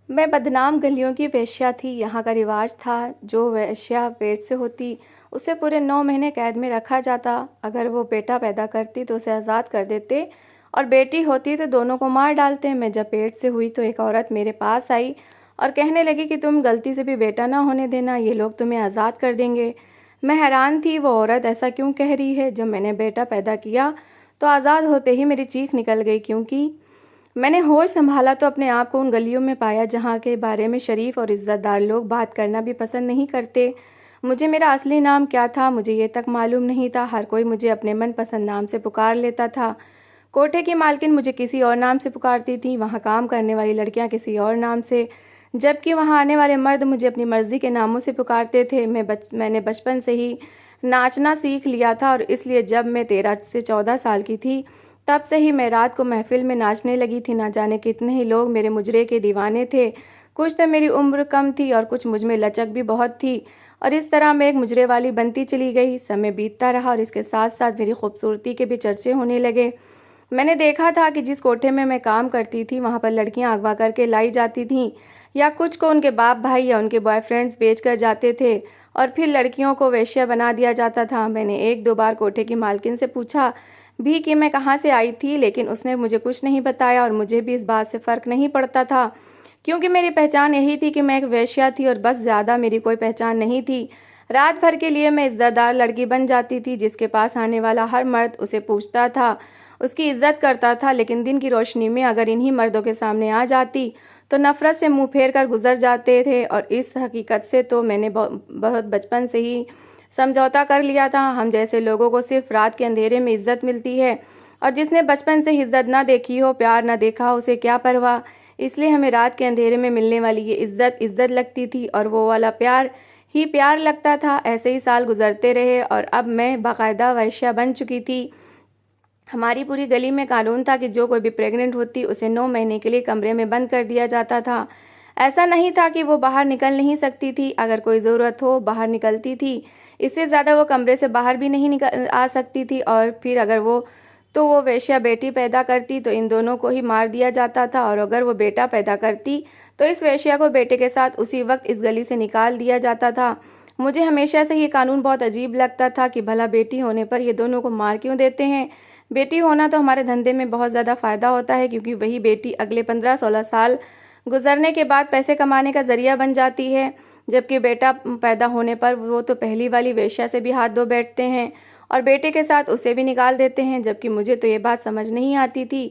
मैं बदनाम गलियों की वेश्या थी। यहाँ का रिवाज था, जो वेश्या पेट से होती उसे पूरे 9 महीने कैद में रखा जाता। अगर वो बेटा पैदा करती तो उसे आज़ाद कर देते, और बेटी होती तो दोनों को मार डालते। मैं जब पेट से हुई तो एक औरत मेरे पास आई और कहने लगी कि तुम गलती से भी बेटा ना होने देना, ये लोग तुम्हें आज़ाद कर देंगे। मैं हैरान थी, वो औरत ऐसा क्यों कह रही है। जब मैंने बेटा पैदा किया तो आज़ाद होते ही मेरी चीख निकल गई, क्योंकि मैंने होश संभाला तो अपने आप को उन गलियों में पाया जहाँ के बारे में शरीफ और इज़्ज़तदार लोग बात करना भी पसंद नहीं करते। मुझे मेरा असली नाम क्या था, मुझे ये तक मालूम नहीं था। हर कोई मुझे अपने मनपसंद नाम से पुकार लेता था। कोठे की मालकिन मुझे किसी और नाम से पुकारती थी, वहाँ काम करने वाली लड़कियाँ किसी और नाम से, जबकि वहाँ आने वाले मर्द मुझे अपनी मर्ज़ी के नामों से पुकारते थे। मैंने बचपन से ही नाचना सीख लिया था, और इसलिए जब मैं 13 से 14 साल की थी तब से ही मैं रात को महफिल में नाचने लगी थी। ना जाने कितने ही लोग मेरे मुजरे के दीवाने थे। कुछ तो मेरी उम्र कम थी और कुछ मुझ में लचक भी बहुत थी, और इस तरह मैं एक मुजरे वाली बनती चली गई। समय बीतता रहा और इसके साथ साथ मेरी खूबसूरती के भी चर्चे होने लगे। मैंने देखा था कि जिस कोठे में मैं काम करती थी वहाँ पर लड़कियाँ अगवा करके लाई जाती थीं, या कुछ को उनके बाप भाई या उनके बॉयफ्रेंड्स बेच कर जाते थे, और फिर लड़कियों को वेश्या बना दिया जाता था। मैंने एक दो बार कोठे की मालकिन से पूछा भी कि मैं कहाँ से आई थी, लेकिन उसने मुझे कुछ नहीं बताया, और मुझे भी इस बात से फ़र्क नहीं पड़ता था, क्योंकि मेरी पहचान यही थी कि मैं एक वेश्या थी, और बस, ज़्यादा मेरी कोई पहचान नहीं थी। रात भर के लिए मैं इज़्ज़तदार लड़की बन जाती थी, जिसके पास आने वाला हर मर्द उसे पूछता था, उसकी इज्जत करता था। लेकिन दिन की रोशनी में अगर इन्हीं मर्दों के सामने आ जाती तो नफ़रत से मुंह फेर कर गुजर जाते थे। और इस हकीकत से तो मैंने बहुत बचपन से ही समझौता कर लिया था। हम जैसे लोगों को सिर्फ रात के अंधेरे में इज्जत मिलती है, और जिसने बचपन से इज्जत ना देखी हो, प्यार ना देखा हो, उसे क्या परवाह। इसलिए हमें रात के अंधेरे में मिलने वाली ये इज्जत इज्जत लगती थी, और वो वाला प्यार ही प्यार लगता था। ऐसे ही साल गुजरते रहे और अब मैं बाकायदा वैश्या बन चुकी थी। हमारी पूरी गली में कानून था कि जो कोई भी प्रेग्नेंट होती उसे 9 महीने के लिए कमरे में बंद कर दिया जाता था। ऐसा नहीं था कि वो बाहर निकल नहीं सकती थी, अगर कोई ज़रूरत हो बाहर निकलती थी। इससे ज़्यादा वो कमरे से बाहर भी नहीं निकल आ सकती थी, और फिर अगर वो वेश्या बेटी पैदा करती तो इन दोनों को ही मार दिया जाता था, और अगर वो बेटा पैदा करती तो इस वेश्या को बेटे के साथ उसी वक्त इस गली से निकाल दिया जाता था। मुझे हमेशा से ये कानून बहुत अजीब लगता था कि भला बेटी होने पर ये दोनों को मार क्यों देते हैं। बेटी होना तो हमारे धंधे में बहुत ज़्यादा फ़ायदा होता है, क्योंकि वही बेटी अगले 15-16 साल गुजरने के बाद पैसे कमाने का ज़रिया बन जाती है, जबकि बेटा पैदा होने पर वो तो पहली वाली वेश्या से भी हाथ धो बैठते हैं और बेटे के साथ उसे भी निकाल देते हैं। जबकि मुझे तो ये बात समझ नहीं आती थी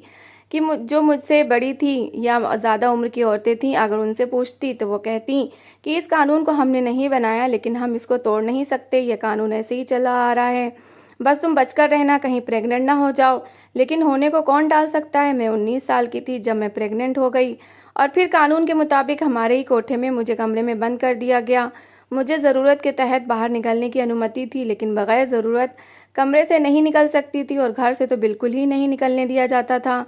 कि जो मुझसे बड़ी थी या ज़्यादा उम्र की औरतें थीं, अगर उनसे पूछती तो वो कहती कि इस कानून को हमने नहीं बनाया, लेकिन हम इसको तोड़ नहीं सकते, यह कानून ऐसे ही चला आ रहा है, बस तुम बचकर रहना, कहीं प्रेग्नेंट ना हो जाओ। लेकिन होने को कौन डाल सकता है। मैं 19 साल की थी जब मैं प्रेग्नेंट हो गई, और फिर कानून के मुताबिक हमारे ही कोठे में मुझे कमरे में बंद कर दिया गया। मुझे ज़रूरत के तहत बाहर निकलने की अनुमति थी, लेकिन बगैर ज़रूरत कमरे से नहीं निकल सकती थी, और घर से तो बिल्कुल ही नहीं निकलने दिया जाता था।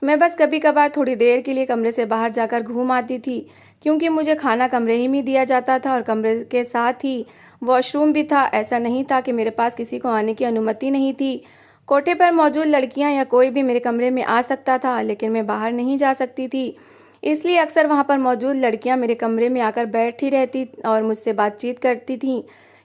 मैं बस कभी कभार थोड़ी देर के लिए कमरे से बाहर जाकर घूम आती थी, क्योंकि मुझे खाना कमरे ही में दिया जाता था, और कमरे के साथ ही वॉशरूम भी था। ऐसा नहीं था कि मेरे पास किसी को आने की अनुमति नहीं थी। कोठे पर मौजूद लड़कियां या कोई भी मेरे कमरे में आ सकता था, लेकिन मैं बाहर नहीं जा सकती थी। इसलिए अक्सर वहां पर मौजूद लड़कियां मेरे कमरे में आकर बैठी रहती और मुझसे बातचीत करती थीं,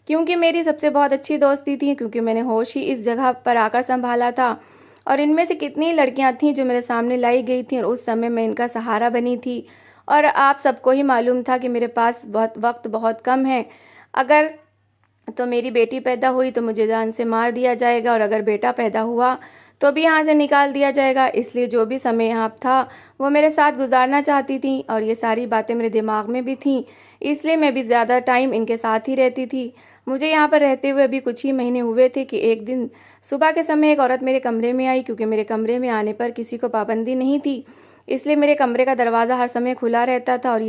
क्योंकि मेरी सबसे बहुत अच्छी दोस्ती थी, क्योंकि मैंने होश ही इस जगह पर आकर संभाला था। और इनमें से कितनी लड़कियां थीं जो मेरे सामने लाई गई थीं, और उस समय मैं इनका सहारा बनी थी। और आप सबको ही मालूम था कि मेरे पास वक्त बहुत कम है। अगर तो मेरी बेटी पैदा हुई तो मुझे जान से मार दिया जाएगा, और अगर बेटा पैदा हुआ तो भी यहाँ से निकाल दिया जाएगा। इसलिए जो भी समय यहाँ था वो मेरे साथ गुजारना चाहती थी, और ये सारी बातें मेरे दिमाग में भी थीं, इसलिए मैं भी ज़्यादा टाइम इनके साथ ही रहती थी। मुझे यहाँ पर रहते हुए अभी कुछ ही महीने हुए थे कि एक दिन सुबह के समय एक औरत मेरे कमरे में आई, क्योंकि मेरे कमरे में आने पर किसी को पाबंदी नहीं थी, इसलिए मेरे कमरे का दरवाज़ा हर समय खुला रहता था। और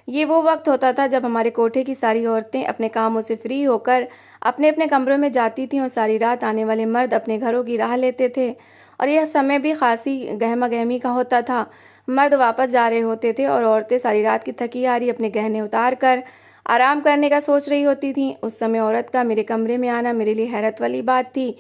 ये वो वक्त होता था जब हमारे कोठे की सारी औरतें अपने कामों से फ्री होकर अपने अपने कमरों में जाती थीं, और सारी रात आने वाले मर्द अपने घरों की राह लेते थे। और यह समय भी खासी गहमा गहमी का होता था। मर्द वापस जा रहे होते थे और औरतें सारी रात की थकी हारी अपने गहने उतार कर आराम करने का सोच रही होती थीं। उस समय औरत का मेरे कमरे में आना मेरे लिए हैरत वाली बात थी,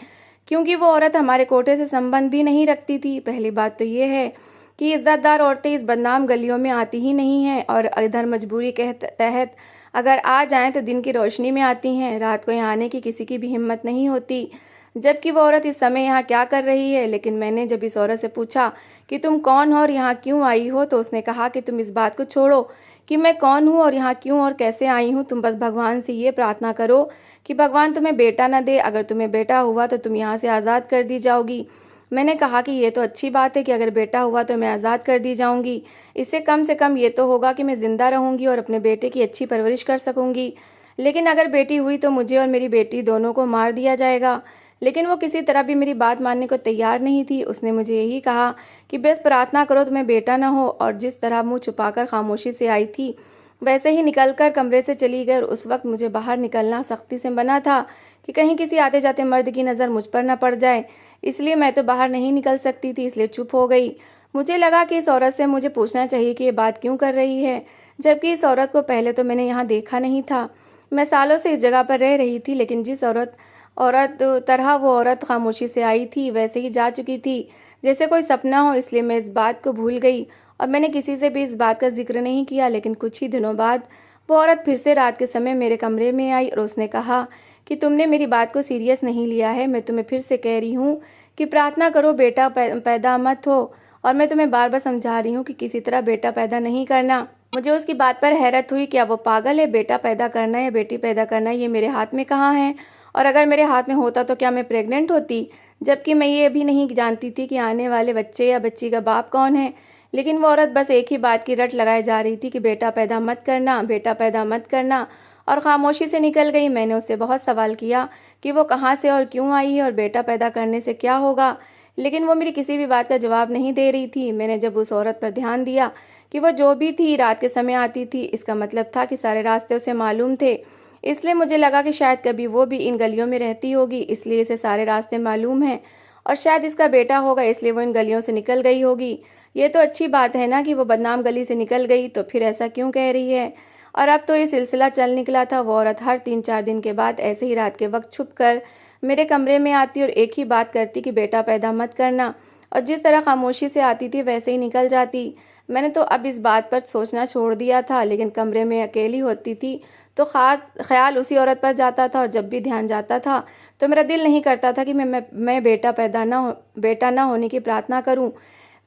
क्योंकि वो औरत हमारे कोठे से संबंध भी नहीं रखती थी। पहली बात तो ये है कि इज़्ज़तदार औरतें इस बदनाम गलियों में आती ही नहीं हैं और इधर मजबूरी के तहत अगर आ जाएं तो दिन की रोशनी में आती हैं, रात को यहाँ आने की किसी की भी हिम्मत नहीं होती। जबकि वो औरत इस समय यहाँ क्या कर रही है? लेकिन मैंने जब इस औरत से पूछा कि तुम कौन हो और यहाँ क्यों आई हो, तो उसने कहा कि तुम इस बात को छोड़ो कि मैं कौन हूँ और यहाँ क्यों और कैसे आई हूँ। तुम बस भगवान से ये प्रार्थना करो कि भगवान तुम्हें बेटा न दे। अगर तुम्हें बेटा हुआ तो तुम यहाँ से आज़ाद कर दी जाओगी। मैंने कहा कि ये तो अच्छी बात है कि अगर बेटा हुआ तो मैं आज़ाद कर दी जाऊंगी। इससे कम से कम ये तो होगा कि मैं ज़िंदा रहूंगी और अपने बेटे की अच्छी परवरिश कर सकूंगी। लेकिन अगर बेटी हुई तो मुझे और मेरी बेटी दोनों को मार दिया जाएगा। लेकिन वो किसी तरह भी मेरी बात मानने को तैयार नहीं थी। उसने मुझे यही कहा कि बस प्रार्थना करो तुम्हें बेटा ना हो, और जिस तरह मुंह छुपाकर खामोशी से आई थी वैसे ही निकलकर कमरे से चली गई। और उस वक्त मुझे बाहर निकलना सख्ती से मना था कि कहीं किसी आते जाते मर्द की नज़र मुझ पर न पड़ जाए, इसलिए मैं तो बाहर नहीं निकल सकती थी, इसलिए चुप हो गई। मुझे लगा कि इस औरत से मुझे पूछना चाहिए कि ये बात क्यों कर रही है, जबकि इस औरत को पहले तो मैंने यहाँ देखा नहीं था। मैं सालों से इस जगह पर रह रही थी, लेकिन जिस औरत औरत तरह वो औरत खामोशी से आई थी वैसे ही जा चुकी थी, जैसे कोई सपना हो। इसलिए मैं इस बात को भूल गई और मैंने किसी से भी इस बात का जिक्र नहीं किया। लेकिन कुछ ही दिनों बाद वो औरत फिर से रात के समय मेरे कमरे में आई और उसने कहा कि तुमने मेरी बात को सीरियस नहीं लिया है। मैं तुम्हें फिर से कह रही हूँ कि प्रार्थना करो, बेटा पैदा मत हो, और मैं तुम्हें बार बार समझा रही हूँ कि किसी तरह बेटा पैदा नहीं करना। मुझे उसकी बात पर हैरत हुई, क्या वो पागल है? बेटा पैदा करना या बेटी पैदा करना ये मेरे हाथ में कहाँ है? और अगर मेरे हाथ में होता तो क्या मैं प्रेग्नेंट होती? जबकि मैं ये भी नहीं जानती थी कि आने वाले बच्चे या बच्ची का बाप कौन है। लेकिन वो औरत बस एक ही बात की रट लगाए जा रही थी कि बेटा पैदा मत करना, बेटा पैदा मत करना, और खामोशी से निकल गई। मैंने उससे बहुत सवाल किया कि वो कहाँ से और क्यों आई है और बेटा पैदा करने से क्या होगा, लेकिन वो मेरी किसी भी बात का जवाब नहीं दे रही थी। मैंने जब उस औरत पर ध्यान दिया कि वो जो भी थी रात के समय आती थी, इसका मतलब था कि सारे रास्ते उसे मालूम थे। इसलिए मुझे लगा कि शायद कभी वो भी इन गलियों में रहती होगी, इसलिए इसे सारे रास्ते मालूम हैं, और शायद इसका बेटा होगा इसलिए वो इन गलियों से निकल गई होगी। ये तो अच्छी बात है ना कि वो बदनाम गली से निकल गई, तो फिर ऐसा क्यों कह रही है? और अब तो ये सिलसिला चल निकला था। वो औरत हर 3-4 दिन के बाद ऐसे ही रात के वक्त छुप कर मेरे कमरे में आती और एक ही बात करती कि बेटा पैदा मत करना, और जिस तरह खामोशी से आती थी वैसे ही निकल जाती। मैंने तो अब इस बात पर सोचना छोड़ दिया था, लेकिन कमरे में अकेली होती थी तो खास ख्याल उसी औरत पर जाता था, और जब भी ध्यान जाता था तो मेरा दिल नहीं करता था कि मैं बेटा ना होने की प्रार्थना करूं।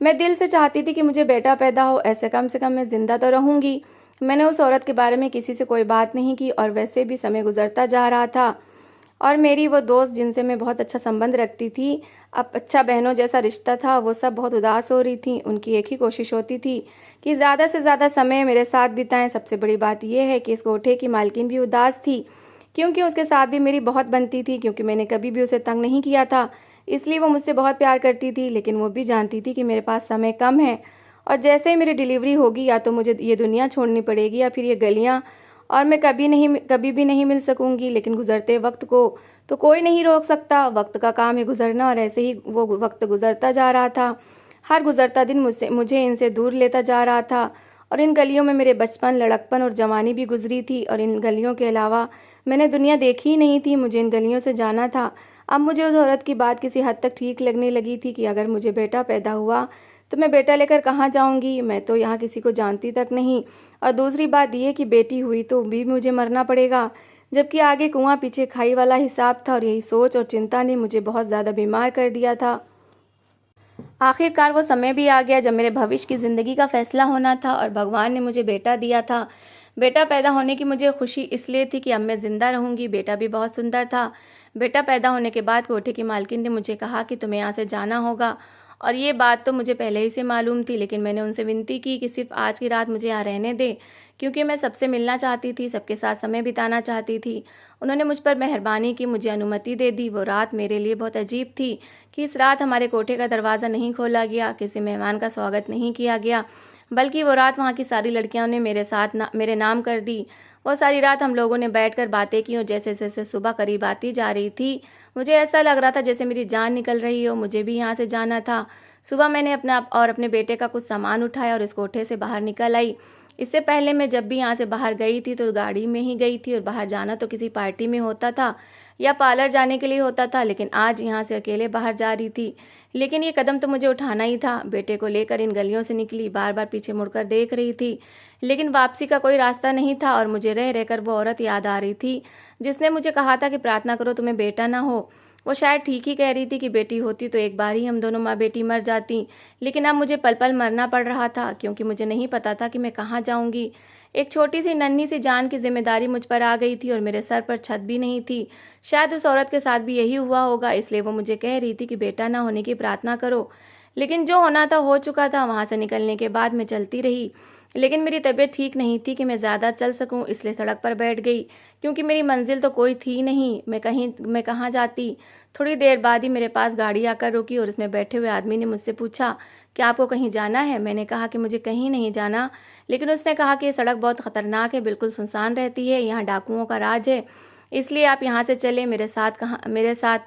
मैं दिल से चाहती थी कि मुझे बेटा पैदा हो, ऐसे कम से कम मैं जिंदा तो रहूंगी। मैंने उस औरत के बारे में किसी से कोई बात नहीं की, और वैसे भी समय गुजरता जा रहा था और मेरी वो दोस्त जिनसे मैं बहुत अच्छा संबंध रखती थी, अब अच्छा बहनों जैसा रिश्ता था, वो सब बहुत उदास हो रही थी। उनकी एक ही कोशिश होती थी कि ज़्यादा से ज़्यादा समय मेरे साथ बिताएं। सबसे बड़ी बात यह है कि इस कोठे की मालकिन भी उदास थी, क्योंकि उसके साथ भी मेरी बहुत बनती थी, क्योंकि मैंने कभी भी उसे तंग नहीं किया था, इसलिए वो मुझसे बहुत प्यार करती थी। लेकिन वो भी जानती थी कि मेरे पास समय कम है, और जैसे ही मेरी डिलीवरी होगी या तो मुझे ये दुनिया छोड़नी पड़ेगी या फिर ये गलियाँ, और मैं कभी भी नहीं मिल सकूंगी। लेकिन गुजरते वक्त को तो कोई नहीं रोक सकता, वक्त का काम है गुजरना, और ऐसे ही वो वक्त गुजरता जा रहा था। हर गुजरता दिन मुझे इनसे दूर लेता जा रहा था, और इन गलियों में मेरे बचपन, लड़कपन और जवानी भी गुजरी थी, और इन गलियों के अलावा मैंने दुनिया देखी ही नहीं थी। मुझे इन गलियों से जाना था। अब मुझे उस औरत की बात किसी हद तक ठीक लगने लगी थी कि अगर मुझे बेटा पैदा हुआ तो मैं बेटा लेकर कहाँ जाऊंगी? मैं तो यहाँ किसी को जानती तक नहीं, और दूसरी बात यह कि बेटी हुई तो भी मुझे मरना पड़ेगा, जबकि आगे कुआं पीछे खाई वाला हिसाब था। और यही सोच और चिंता ने मुझे बहुत ज़्यादा बीमार कर दिया था। आखिरकार वो समय भी आ गया जब मेरे भविष्य की ज़िंदगी का फैसला होना था, और भगवान ने मुझे बेटा दिया था। बेटा पैदा होने की मुझे खुशी इसलिए थी कि अब मैं ज़िंदा रहूंगी। बेटा भी बहुत सुंदर था। बेटा पैदा होने के बाद कोठे की मालकिन ने मुझे कहा कि तुम्हें यहाँ से जाना होगा, और ये बात तो मुझे पहले ही से मालूम थी। लेकिन मैंने उनसे विनती की कि सिर्फ आज की रात मुझे यहाँ रहने दें, क्योंकि मैं सबसे मिलना चाहती थी, सबके साथ समय बिताना चाहती थी। उन्होंने मुझ पर मेहरबानी की, मुझे अनुमति दे दी। वो रात मेरे लिए बहुत अजीब थी कि इस रात हमारे कोठे का दरवाज़ा नहीं खोला गया, किसी मेहमान का स्वागत नहीं किया गया, बल्कि वो रात वहाँ की सारी लड़कियों ने मेरे नाम कर दी। वो सारी रात हम लोगों ने बैठकर बातें की, और जैसे जैसे सुबह करीब आती जा रही थी मुझे ऐसा लग रहा था जैसे मेरी जान निकल रही हो। मुझे भी यहाँ से जाना था। सुबह मैंने अपने बेटे का कुछ सामान उठाया और इस कोठे से बाहर निकल आई। इससे पहले मैं जब भी यहाँ से बाहर गई थी तो गाड़ी में ही गई थी और बाहर जाना तो किसी पार्टी में होता था या पार्लर जाने के लिए होता था, लेकिन आज यहाँ से अकेले बाहर जा रही थी। लेकिन ये कदम तो मुझे उठाना ही था। बेटे को लेकर इन गलियों से निकली, बार बार पीछे मुड़कर देख रही थी, लेकिन वापसी का कोई रास्ता नहीं था और मुझे रह रहकर वो औरत याद आ रही थी जिसने मुझे कहा था कि प्रार्थना करो तुम्हें बेटा ना हो। वो शायद ठीक ही कह रही थी कि बेटी होती तो एक बार ही हम दोनों माँ बेटी मर जाती, लेकिन अब मुझे पल पल मरना पड़ रहा था क्योंकि मुझे नहीं पता था कि मैं कहाँ जाऊँगी। एक छोटी सी नन्ही सी जान की जिम्मेदारी मुझ पर आ गई थी और मेरे सर पर छत भी नहीं थी। शायद उस औरत के साथ भी यही हुआ होगा, इसलिए वो मुझे कह रही थी कि बेटा ना होने की प्रार्थना करो। लेकिन जो होना था हो चुका था। वहाँ से निकलने के बाद मैं चलती रही, लेकिन मेरी तबीयत ठीक नहीं थी कि मैं ज़्यादा चल सकूं, इसलिए सड़क पर बैठ गई क्योंकि मेरी मंजिल तो कोई थी नहीं। मैं कहाँ जाती। थोड़ी देर बाद ही मेरे पास गाड़ी आकर रुकी और उसमें बैठे हुए आदमी ने मुझसे पूछा कि आपको कहीं जाना है। मैंने कहा कि मुझे कहीं नहीं जाना, लेकिन उसने कहा कि ये सड़क बहुत ख़तरनाक है, बिल्कुल सुनसान रहती है, यहाँ डाकुओं का राज है, इसलिए आप यहाँ से चले मेरे साथ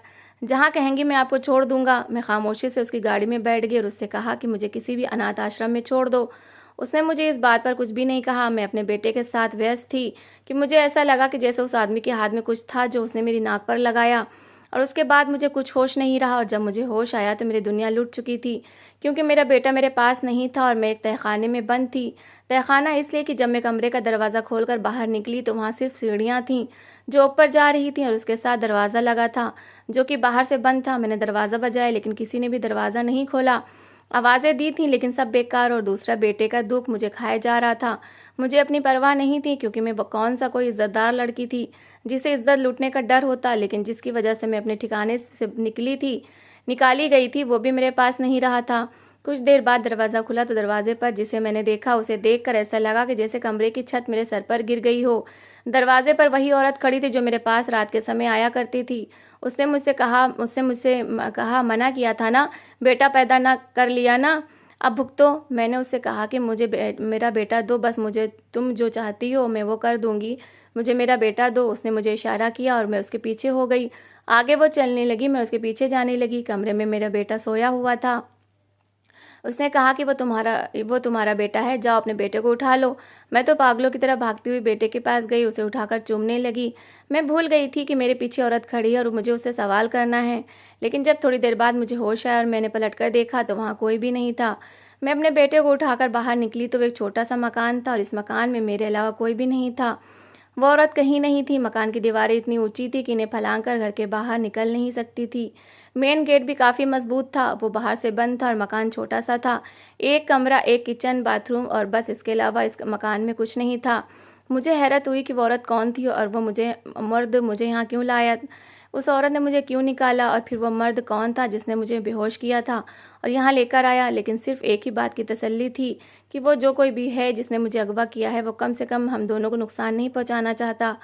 जहाँ कहेंगी मैं आपको छोड़ दूंगा। मैं खामोशी से उसकी गाड़ी में बैठ गई और उससे कहा कि मुझे किसी भी अनाथ आश्रम में छोड़ दो। उसने मुझे इस बात पर कुछ भी नहीं कहा। मैं अपने बेटे के साथ व्यस्त थी कि मुझे ऐसा लगा कि जैसे उस आदमी के हाथ में कुछ था जो उसने मेरी नाक पर लगाया, और उसके बाद मुझे कुछ होश नहीं रहा। और जब मुझे होश आया तो मेरी दुनिया लुट चुकी थी क्योंकि मेरा बेटा मेरे पास नहीं था और मैं एक तहखाने में बंद थी। तहखाना इसलिए कि जब मैं कमरे का दरवाज़ा खोलकर बाहर निकली तो वहाँ सिर्फ सीढ़ियाँ थीं जो ऊपर जा रही थीं और उसके साथ दरवाज़ा लगा था जो कि बाहर से बंद था। मैंने दरवाज़ा बजाया लेकिन किसी ने भी दरवाज़ा नहीं खोला। आवाज़ें दी थीं लेकिन सब बेकार, और दूसरा बेटे का दुख मुझे खाए जा रहा था। मुझे अपनी परवाह नहीं थी क्योंकि मैं कौन सा कोई इज़्ज़तदार लड़की थी जिसे इज़्ज़त लूटने का डर होता, लेकिन जिसकी वजह से मैं अपने ठिकाने से निकाली गई थी वो भी मेरे पास नहीं रहा था। कुछ देर बाद दरवाज़ा खुला तो दरवाजे पर जिसे मैंने देखा उसे देखकर ऐसा लगा कि जैसे कमरे की छत मेरे सर पर गिर गई हो। दरवाजे पर वही औरत खड़ी थी जो मेरे पास रात के समय आया करती थी। उसने मुझसे कहा मना किया था ना, बेटा पैदा ना कर लिया ना, अब भुगतो। मैंने उससे कहा कि मेरा बेटा दो, बस मुझे तुम जो चाहती हो मैं वो कर दूंगी, मुझे मेरा बेटा दो। उसने मुझे इशारा किया और मैं उसके पीछे हो गई। आगे वो चलने लगी, मैं उसके पीछे जाने लगी। कमरे में मेरा बेटा सोया हुआ था। उसने कहा कि वो तुम्हारा बेटा है, जाओ अपने बेटे को उठा लो। मैं तो पागलों की तरह भागती हुई बेटे के पास गई, उसे उठाकर चूमने लगी। मैं भूल गई थी कि मेरे पीछे औरत खड़ी है और मुझे उससे सवाल करना है। लेकिन जब थोड़ी देर बाद मुझे होश आया और मैंने पलटकर देखा तो वहाँ कोई भी नहीं था। मैं अपने बेटे को उठाकर बाहर निकली तो एक छोटा सा मकान था और इस मकान में मेरे अलावा कोई भी नहीं था। वो औरत कहीं नहीं थी। मकान की दीवारें इतनी ऊंची थी कि इन्हें फलांग कर घर के बाहर निकल नहीं सकती थी। मेन गेट भी काफ़ी मजबूत था, वो बाहर से बंद था और मकान छोटा सा था। एक कमरा, एक किचन, बाथरूम और बस, इसके अलावा इस मकान में कुछ नहीं था। मुझे हैरत हुई कि वो औरत कौन थी और वो मुझे यहाँ क्यों लाया। उस औरत ने मुझे क्यों निकाला और फिर वो मर्द कौन था जिसने मुझे बेहोश किया था और यहाँ लेकर आया। लेकिन सिर्फ एक ही बात की तसल्ली थी कि वो जो कोई भी है जिसने मुझे अगवा किया है वो कम से कम हम दोनों को नुकसान नहीं पहुँचाना चाहता,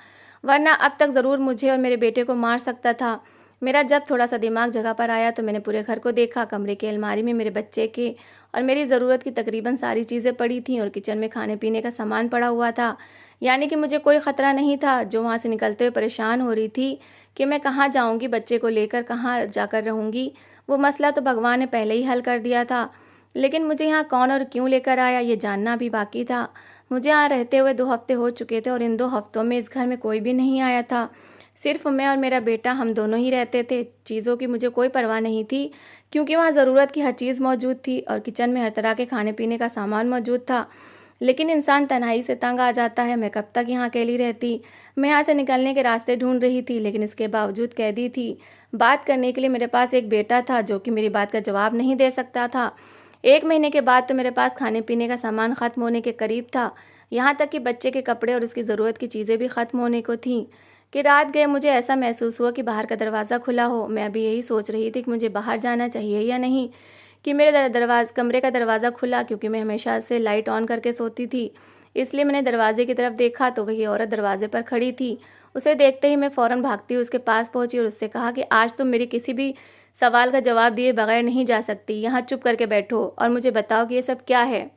वरना अब तक ज़रूर मुझे और मेरे बेटे को मार सकता था। मेरा जब थोड़ा सा दिमाग जगह पर आया तो मैंने पूरे घर को देखा। कमरे की अलमारी में मेरे बच्चे के और मेरी ज़रूरत की तकरीबन सारी चीज़ें पड़ी थीं और किचन में खाने पीने का सामान पड़ा हुआ था। यानी कि मुझे कोई ख़तरा नहीं था। जो वहाँ से निकलते हुए परेशान हो रही थी कि मैं कहाँ जाऊँगी, बच्चे को लेकर कहाँ जाकर रहूँगी, वो मसला तो भगवान ने पहले ही हल कर दिया था। लेकिन मुझे यहाँ कौन और क्यों लेकर आया ये जानना भी बाकी था। मुझे यहाँ रहते हुए 2 हफ्ते हो चुके थे और इन 2 हफ्तों में इस घर में कोई भी नहीं आया था। सिर्फ मैं और मेरा बेटा, हम दोनों ही रहते थे। चीज़ों की मुझे कोई परवाह नहीं थी क्योंकि वहाँ ज़रूरत की हर चीज़ मौजूद थी और किचन में हर तरह के खाने पीने का सामान मौजूद था। लेकिन इंसान तन्हाई से तंग आ जाता है। मैं कब तक यहाँ अकेली रहती। मैं यहाँ से निकलने के रास्ते ढूंढ रही थी, लेकिन इसके बावजूद कैदी थी। बात करने के लिए मेरे पास एक बेटा था जो कि मेरी बात का जवाब नहीं दे सकता था। 1 महीने के बाद तो मेरे पास खाने पीने का सामान ख़त्म होने के करीब था। यहाँ तक कि बच्चे के कपड़े और उसकी ज़रूरत की चीज़ें भी ख़त्म होने को थीं कि रात गए मुझे ऐसा महसूस हुआ कि बाहर का दरवाज़ा खुला हो। मैं अभी यही सोच रही थी कि मुझे बाहर जाना चाहिए या नहीं कि मेरे कमरे का दरवाज़ा खुला। क्योंकि मैं हमेशा से लाइट ऑन करके सोती थी, इसलिए मैंने दरवाजे की तरफ देखा तो वही औरत दरवाजे पर खड़ी थी। उसे देखते ही मैं फ़ौरन भागती हुई उसके पास पहुंची और उससे कहा कि आज तुम मेरी किसी भी सवाल का जवाब दिए बगैर नहीं जा सकती। यहाँ चुप करके बैठो और मुझे बताओ कि ये सब क्या है,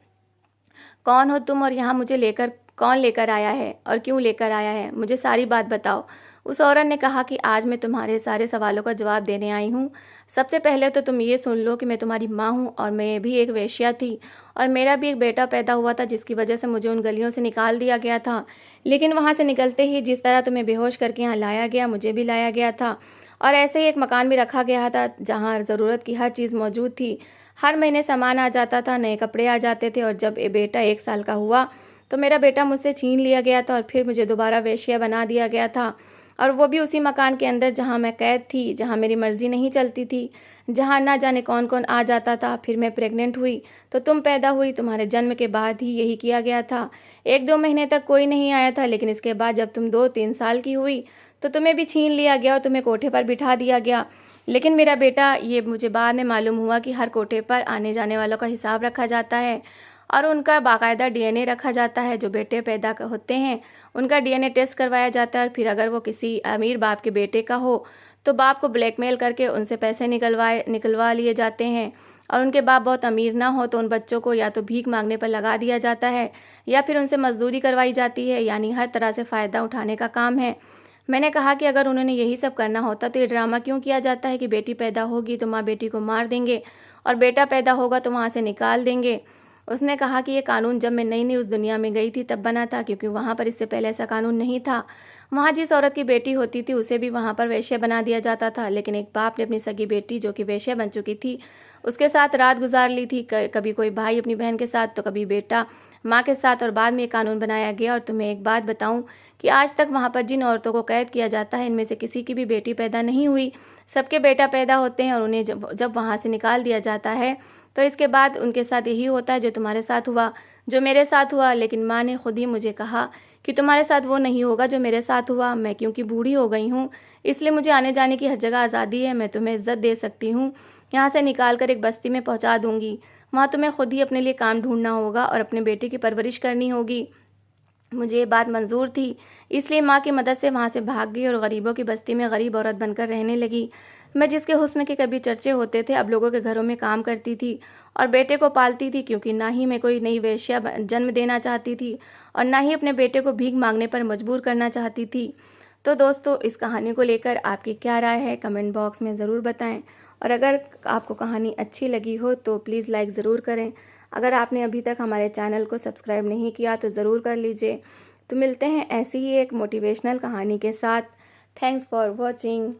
कौन हो तुम और यहाँ मुझे लेकर कौन लेकर आया है और क्यों लेकर आया है, मुझे सारी बात बताओ। उस औरत ने कहा कि आज मैं तुम्हारे सारे सवालों का जवाब देने आई हूँ। सबसे पहले तो तुम ये सुन लो कि मैं तुम्हारी माँ हूँ और मैं भी एक वेश्या थी और मेरा भी एक बेटा पैदा हुआ था जिसकी वजह से मुझे उन गलियों से निकाल दिया गया था। लेकिन वहाँ से निकलते ही जिस तरह तुम्हें बेहोश करके यहाँ लाया गया, मुझे भी लाया गया था और ऐसे ही एक मकान भी रखा गया था जहाँ ज़रूरत की हर चीज़ मौजूद थी। हर महीने सामान आ जाता था, नए कपड़े आ जाते थे और जब ये बेटा 1 साल का हुआ तो मेरा बेटा मुझसे छीन लिया गया था और फिर मुझे दोबारा वेश्या बना दिया गया था और वो भी उसी मकान के अंदर जहाँ मैं कैद थी, जहाँ मेरी मर्ज़ी नहीं चलती थी, जहाँ ना जाने कौन कौन आ जाता था। फिर मैं प्रेग्नेंट हुई तो तुम पैदा हुई, तुम्हारे जन्म के बाद ही यही किया गया था। 1-2 महीने तक कोई नहीं आया था, लेकिन इसके बाद जब तुम 2-3 साल की हुई तो तुम्हें भी छीन लिया गया और तुम्हें कोठे पर बिठा दिया गया। लेकिन मेरा बेटा, ये मुझे बाद में मालूम हुआ कि हर कोठे पर आने जाने वालों का हिसाब रखा जाता है और उनका बाकायदा डीएनए रखा जाता है। जो बेटे पैदा होते हैं उनका डीएनए टेस्ट करवाया जाता है और फिर अगर वो किसी अमीर बाप के बेटे का हो तो बाप को ब्लैकमेल करके उनसे पैसे निकलवा लिए जाते हैं और उनके बाप बहुत अमीर ना हो तो उन बच्चों को या तो भीख मांगने पर लगा दिया जाता है या फिर उनसे मजदूरी करवाई जाती है, यानी हर तरह से फ़ायदा उठाने का काम है। मैंने कहा कि अगर उन्होंने यही सब करना होता तो ये ड्रामा क्यों किया जाता है कि बेटी पैदा होगी तो माँ बेटी को मार देंगे और बेटा पैदा होगा तो वहाँ से निकाल देंगे। उसने कहा कि ये कानून जब मैं नई नई उस दुनिया में गई थी तब बना था, क्योंकि वहाँ पर इससे पहले ऐसा कानून नहीं था। वहाँ जिस औरत की बेटी होती थी उसे भी वहाँ पर वेश्या बना दिया जाता था, लेकिन एक बाप ने अपनी सगी बेटी जो कि वेश्या बन चुकी थी उसके साथ रात गुजार ली थी। कभी कोई भाई अपनी बहन के साथ तो कभी बेटा माँ के साथ, और बाद में ये कानून बनाया गया। और तुम्हें एक बात बताऊं कि आज तक वहाँ पर जिन औरतों को कैद किया जाता है इनमें से किसी की भी बेटी पैदा नहीं हुई, सबके बेटा पैदा होते हैं और उन्हें जब वहाँ से निकाल दिया जाता है तो इसके बाद उनके साथ यही होता है जो तुम्हारे साथ हुआ, जो मेरे साथ हुआ। लेकिन माँ ने खुद ही मुझे कहा कि तुम्हारे साथ वो नहीं होगा जो मेरे साथ हुआ। मैं क्योंकि बूढ़ी हो गई हूँ इसलिए मुझे आने जाने की हर जगह आज़ादी है। मैं तुम्हें इज्जत दे सकती हूँ, यहाँ से निकाल कर एक बस्ती में पहुँचा दूँगी। वहाँ तुम्हें खुद ही अपने लिए काम ढूंढना होगा और अपने बेटे की परवरिश करनी होगी। मुझे ये बात मंजूर थी, इसलिए माँ की मदद से वहाँ से भाग गई और गरीबों की बस्ती में गरीब औरत बनकर रहने लगी। मैं जिसके हुस्न के कभी चर्चे होते थे अब लोगों के घरों में काम करती थी और बेटे को पालती थी, क्योंकि ना ही मैं कोई नई वेश्या जन्म देना चाहती थी और ना ही अपने बेटे को भीख मांगने पर मजबूर करना चाहती थी। तो दोस्तों, इस कहानी को लेकर आपकी क्या राय है कमेंट बॉक्स में ज़रूर बताएं और अगर आपको कहानी अच्छी लगी हो तो प्लीज़ लाइक ज़रूर करें। अगर आपने अभी तक हमारे चैनल को सब्सक्राइब नहीं किया तो ज़रूर कर लीजिए। तो मिलते हैं ऐसी ही एक मोटिवेशनल कहानी के साथ। Thanks for watching.